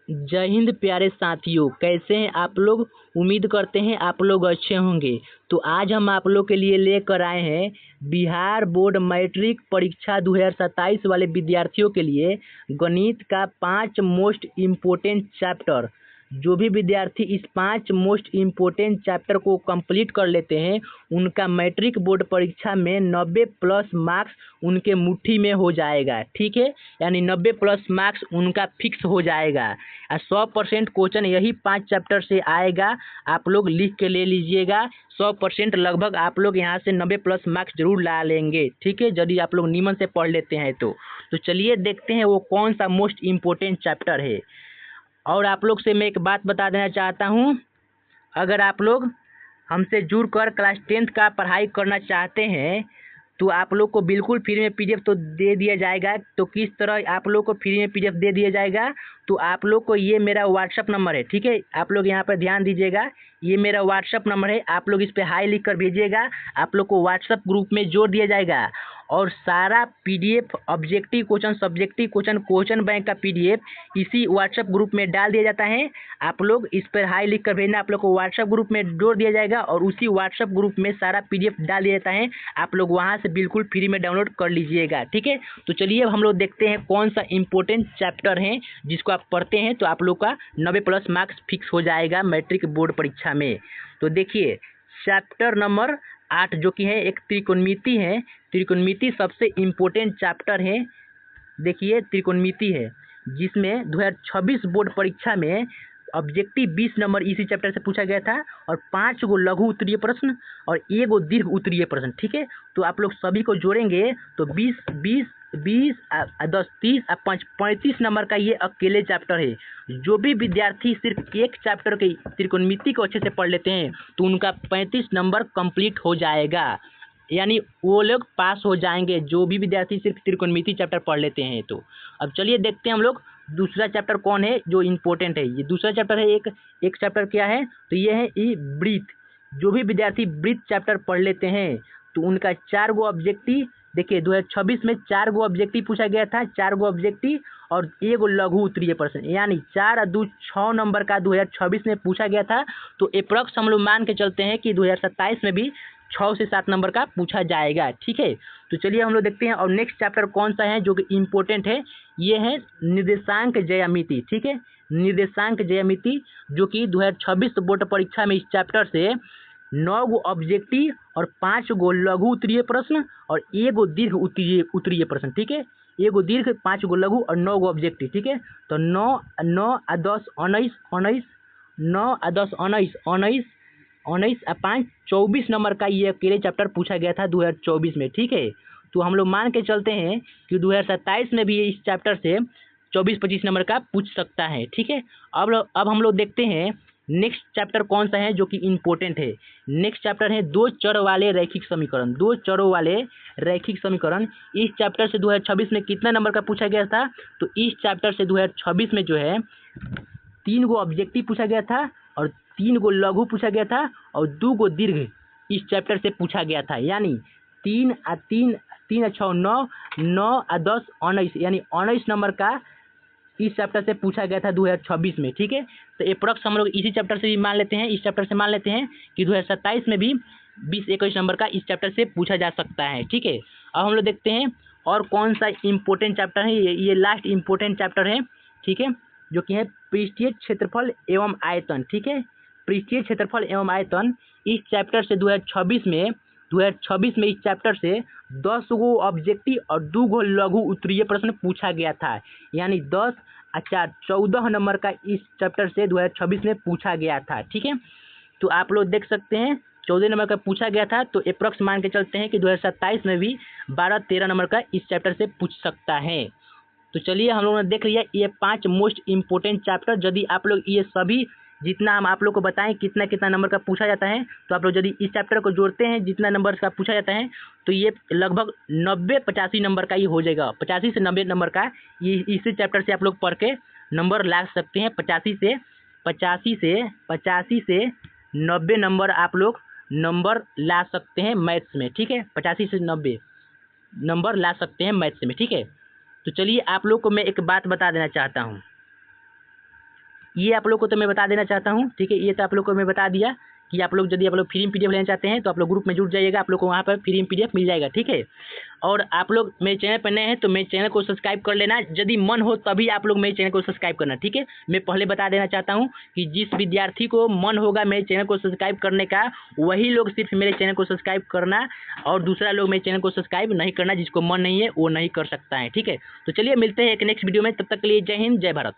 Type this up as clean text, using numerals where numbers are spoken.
जय हिंद प्यारे साथियों, कैसे हैं आप लोग। उम्मीद करते हैं आप लोग अच्छे होंगे। तो आज हम आप लोग के लिए लेकर आए हैं बिहार बोर्ड मैट्रिक परीक्षा 2027 वाले विद्यार्थियों के लिए गणित का 5 मोस्ट इम्पोर्टेंट चैप्टर। जो भी विद्यार्थी इस 5 मोस्ट इम्पोर्टेंट चैप्टर को कंप्लीट कर लेते हैं उनका मैट्रिक बोर्ड परीक्षा में 90 प्लस मार्क्स उनके मुट्ठी में हो जाएगा। ठीक है, यानी 90 प्लस मार्क्स उनका फिक्स हो जाएगा। 100% क्वेश्चन यही 5 चैप्टर से आएगा। आप लोग लिख के ले लीजिएगा। 100% लगभग आप लोग यहाँ से 90 प्लस मार्क्स जरूर ला लेंगे। ठीक है, यदि आप लोग निमन से पढ़ लेते हैं तो चलिए देखते हैं वो कौन सा मोस्ट इम्पोर्टेंट चैप्टर है। और आप लोग से मैं एक बात बता देना चाहता हूँ, अगर आप लोग हमसे जुड़ कर क्लास 10th का पढ़ाई करना चाहते हैं तो आप लोग को बिल्कुल फ्री में पीडीएफ तो दे दिया जाएगा। तो किस तरह आप लोग को फ्री में पीडीएफ दे दिया जाएगा, तो आप लोग को ये मेरा व्हाट्सअप नंबर है। ठीक है, आप लोग यहाँ पर ध्यान दीजिएगा, ये मेरा व्हाट्सअप नंबर है। आप लोग इस पर हाई लिख कर भेजिएगा, आप लोग को व्हाट्सअप ग्रुप में जोड़ दिया जाएगा। और सारा PDF objective question, subjective question, question bank का पीडीएफ इसी व्हाट्सएप ग्रुप में डाल दिया जाता है। आप लोग इस पर हाई लिख कर भेजना, आप लोग को व्हाट्सएप ग्रुप में जोड़ दिया जाएगा और उसी व्हाट्सएप ग्रुप में सारा पीडीएफ डाल दिया जाता है। आप लोग वहां से बिल्कुल फ्री में डाउनलोड कर लीजिएगा। ठीक है, तो चलिए अब हम लोग देखते हैं कौन सा इंपॉर्टेंट चैप्टर है जिसको आप पढ़ते हैं तो आप लोग का 90 प्लस मार्क्स फिक्स हो जाएगा मैट्रिक बोर्ड परीक्षा में। तो देखिए चैप्टर नंबर 8 जो कि है एक त्रिकोणमिति है। त्रिकोणमिति सबसे इम्पोर्टेंट चैप्टर है। देखिए त्रिकोणमिति है जिसमें 2026 बोर्ड परीक्षा में ऑब्जेक्टिव 20 नंबर इसी चैप्टर से पूछा गया था और 5 गो लघु उत्तरीय प्रश्न और 1 गो दीर्घ उत्तरीय प्रश्न। ठीक है, तो आप लोग सभी को जोड़ेंगे तो 20 20 20 10 30 5 35 नंबर का ये अकेले चैप्टर है। जो भी विद्यार्थी सिर्फ एक चैप्टर के त्रिकोणमिति को अच्छे से पढ़ लेते हैं तो उनका 35 नंबर कंप्लीट हो जाएगा, यानी वो लोग पास हो जाएंगे जो भी विद्यार्थी सिर्फ त्रिकोणमिति चैप्टर पढ़ लेते हैं। तो अब चलिए देखते हैं हम लोग दूसरा चैप्टर कौन है जो इम्पोर्टेंट है। ये दूसरा चैप्टर है एक चैप्टर क्या है, तो ये है ई ब्रीथ। जो भी विद्यार्थी ब्रीथ चैप्टर पढ़ लेते हैं तो उनका 4 गो ऑब्जेक्टिव, देखिए 2026 में 4 गो ऑब्जेक्टिव पूछा गया था, 4 गो ऑब्जेक्टिव और 1 गो लघु उत्तरीय प्रश्न, यानी 4 और 2 6 नंबर का 2026 में पूछा गया था। तो अप्रॉक्स हम लोग मान के चलते हैं कि 2027 में भी 6 से 7 नंबर का पूछा जाएगा। ठीक है, तो चलिए हम लोग देखते हैं। और नेक्स्ट चैप्टर कौन सा है जो कि इम्पोर्टेंट है, ये है निर्देशांक ज्यामिति। ठीक है, निर्देशांक ज्यामिति जो कि 2026 बोर्ड परीक्षा में इस चैप्टर से 9 गो ऑब्जेक्टिव और 5 गो लघु उत्तरीय प्रश्न और 1 गो दीर्घ उत्तरीय प्रश्न। ठीक है, 1 गो दीर्घ, 5 गो लघु और 9 गो ऑब्जेक्टिव। ठीक है, तो 9 9 आ 10 19 19 9 आ 10 19 19 19 आ 5 24 नंबर का ये अकेले चैप्टर पूछा गया था 2024 में। ठीक है, तो हम लोग मान के चलते हैं कि 2027 में भी इस चैप्टर से 24-25 नंबर का पूछ सकता है। ठीक है, अब हम लोग देखते हैं नेक्स्ट चैप्टर कौन सा है जो कि इम्पोर्टेंट है। नेक्स्ट चैप्टर है 2 चर वाले रैखिक समीकरण। 2 चरों वाले रैखिक समीकरण। इस चैप्टर से 2026 में कितना नंबर का पूछा गया था, तो इस चैप्टर से 2026 में जो है 3 गो ऑब्जेक्टिव पूछा गया था और 3 गो लघु पूछा गया था और 2 गो दीर्घ इस चैप्टर से पूछा गया था, यानी 3 आ 3 3 आ 6 9 9 आ 10 19, यानी 19 नंबर का इस चैप्टर से पूछा गया था 2026 में। ठीक है, तो अप्रॉक्स हम लोग इसी चैप्टर से भी मान लेते हैं, इस चैप्टर से मान लेते हैं कि 2027 में भी 20-21 नंबर का इस चैप्टर से पूछा जा सकता है। ठीक है, अब हम लोग देखते हैं और कौन सा इम्पोर्टेंट चैप्टर है। ये लास्ट इम्पोर्टेंट चैप्टर है। ठीक है, जो कि है पृष्ठीय क्षेत्रफल एवं आयतन। ठीक है, पृष्ठीय क्षेत्रफल एवं आयतन इस चैप्टर से 2026 में इस चैप्टर से 10 गो ऑब्जेक्टिव और 2 गो लघु उत्तरीय प्रश्न पूछा गया था, यानी 10 4 14 नंबर का इस चैप्टर से 2026 में पूछा गया था। ठीक है, तो आप लोग देख सकते हैं 14 नंबर का पूछा गया था, तो अप्रॉक्स मान के चलते हैं कि 2027 में भी 12-13 नंबर का इस चैप्टर से पूछ सकता है। तो चलिए हम लोगों ने देख लिया ये 5 मोस्ट इम्पोर्टेंट चैप्टर। यदि आप लोग ये सभी जितना हम आप लोग को बताएं कितना कितना नंबर का पूछा जाता है, तो आप लोग यदि इस चैप्टर को जोड़ते हैं जितना नंबर का पूछा जाता है तो ये लगभग 90-85 नंबर का ही हो जाएगा। 85 से 90 नंबर का ये इसी चैप्टर से आप लोग पढ़ के नंबर ला सकते हैं। 85 से 90 नंबर आप लोग नंबर ला सकते हैं मैथ्स में। ठीक है, 85 से 90 नंबर ला सकते हैं मैथ्स में। ठीक है, तो चलिए आप लोग को मैं एक बात बता देना चाहता हूँ। ये आप लोग को तो मैं बता देना चाहता हूँ, ठीक है। ये तो आप लोग को मैं बता दिया कि आप लोग यदि आप लोग फ्री में PDF लेना चाहते हैं तो आप लोग ग्रुप में जुड़ जाइएगा, आप लोग को वहाँ पर फ्री में PDF मिल जाएगा, ठीक है। और आप लोग मेरे चैनल पर नए हैं तो मेरे चैनल को सब्सक्राइब कर लेना, यदि मन हो तभी आप लोग मेरे चैनल को सब्सक्राइब करना, ठीक है। मैं पहले बता देना चाहता हूँ कि जिस विद्यार्थी को मन होगा मेरे चैनल को सब्सक्राइब करने का, वही लोग सिर्फ मेरे चैनल को सब्सक्राइब करना, और दूसरा लोग मेरे चैनल को सब्सक्राइब नहीं करना, जिसको मन नहीं है वो नहीं कर सकता है, ठीक है। तो चलिए मिलते हैं एक नेक्स्ट वीडियो में, तब तक के लिए जय हिंद, जय भारत।